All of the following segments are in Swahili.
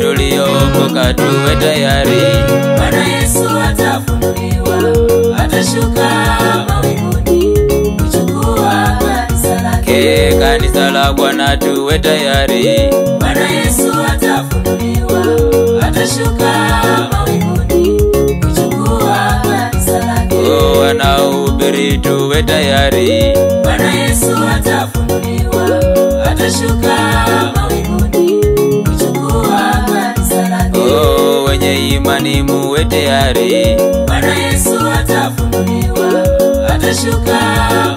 tuliokoka tuwe tayari. Bwana Yesu atafunuliwa, atashuka mawinguni kuchukua kanisa lake. Kanisa la Bwana tuwe tayari. Bwana Yesu atafunuliwa, atashuka mawinguni kuchukua kanisa lake. Wanaohubiri tuwe tayari. Bwana Yesu atafunuliwa, atashuka mawinguni kuchukua kanisa lake. Wenye imani muwe tayari. Bwana Yesu atafunuliwa, atashuka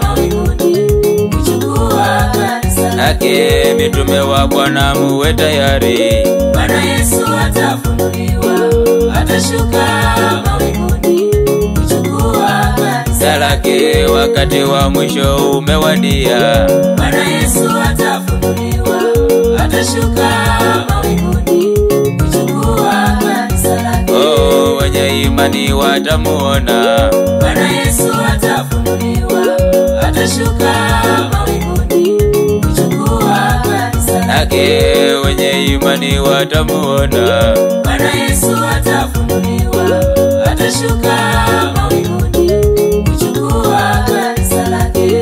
mawinguni kuchukua kanisa lake. Mitume wa Bwana muwe tayari. Bwana Yesu atafunuliwa, atashuka mawinguni kuchukua kanisa lake. Wakati wa mwisho umewadia. Bwana Yesu atafunuliwa, atashuka mawinguni kuchukua kanisa lake. Wenye imani watamuona. Bwana Yesu atafunuliwa, atashuka mawinguni kuchukua kanisa lake. Wenye imani watamuona. Bwana Yesu atafunuliwa, atashuka mawinguni kuchukua kanisa lake.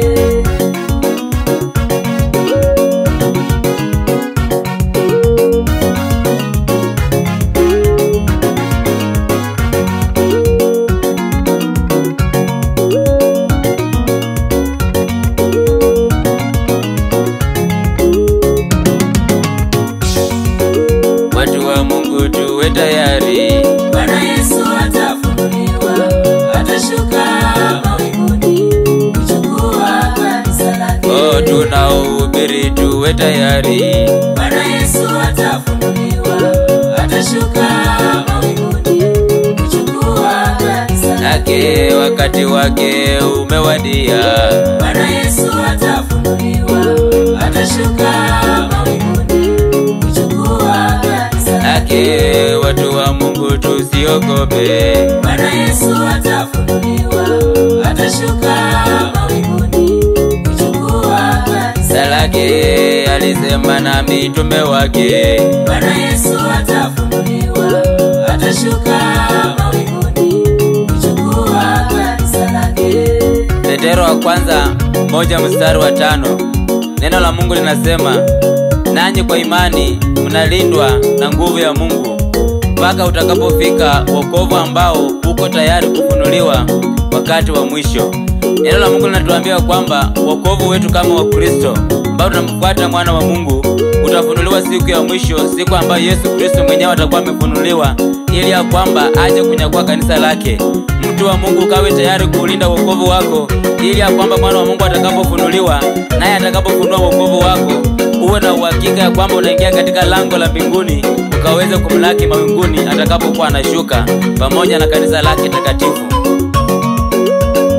Watu wa Mungu tuwe tayari. Bwana Yesu atafunuliwa, atashuka mawinguni kuchukua kanisa lake. Tunaohubiri tuwe tayari. Bwana Yesu atafunuliwa, atashuka mawinguni kuchukua kanisa lake. Wakati wake umewadia. Bwana Yesu atafunuliwa, atashuka mawinguni kuchukua kanisa lake. Watu wa Mungu tusiogope. Bwana Yesu atafunuliwa, atashuka mawinguni kuchukua kanisa lake. Alisema na mitume wake. Bwana Yesu atafunuliwa, atashuka mawinguni kuchukua kanisa lake. Petero wa kwanza 1:5. Neno la Mungu linasema, nanyi kwa imani mnalindwa na nguvu ya Mungu mpaka utakapofika wokovu ambao uko tayari kufunuliwa wakati wa mwisho. Neno la Mungu linatuambia kwamba wokovu wetu kama wa Kristo ambao tunamfuata mwana wa Mungu utafunuliwa siku ya mwisho, siku ambayo Yesu Kristo mwenyewe atakuwa amefunuliwa ili ya kwamba aje kunyakua kanisa lake. Mtu wa Mungu kawe tayari kuulinda wokovu wako ili ya kwamba mwana wa Mungu atakapofunuliwa, naye atakapofunua wokovu wako uwe na uhakika ya kwamba unaingia katika lango la mbinguni, ukaweze kumlaki mawinguni atakapokuwa anashuka pamoja na kanisa lake takatifu.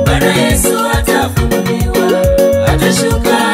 Bwana Yesu atafunuliwa, atashuka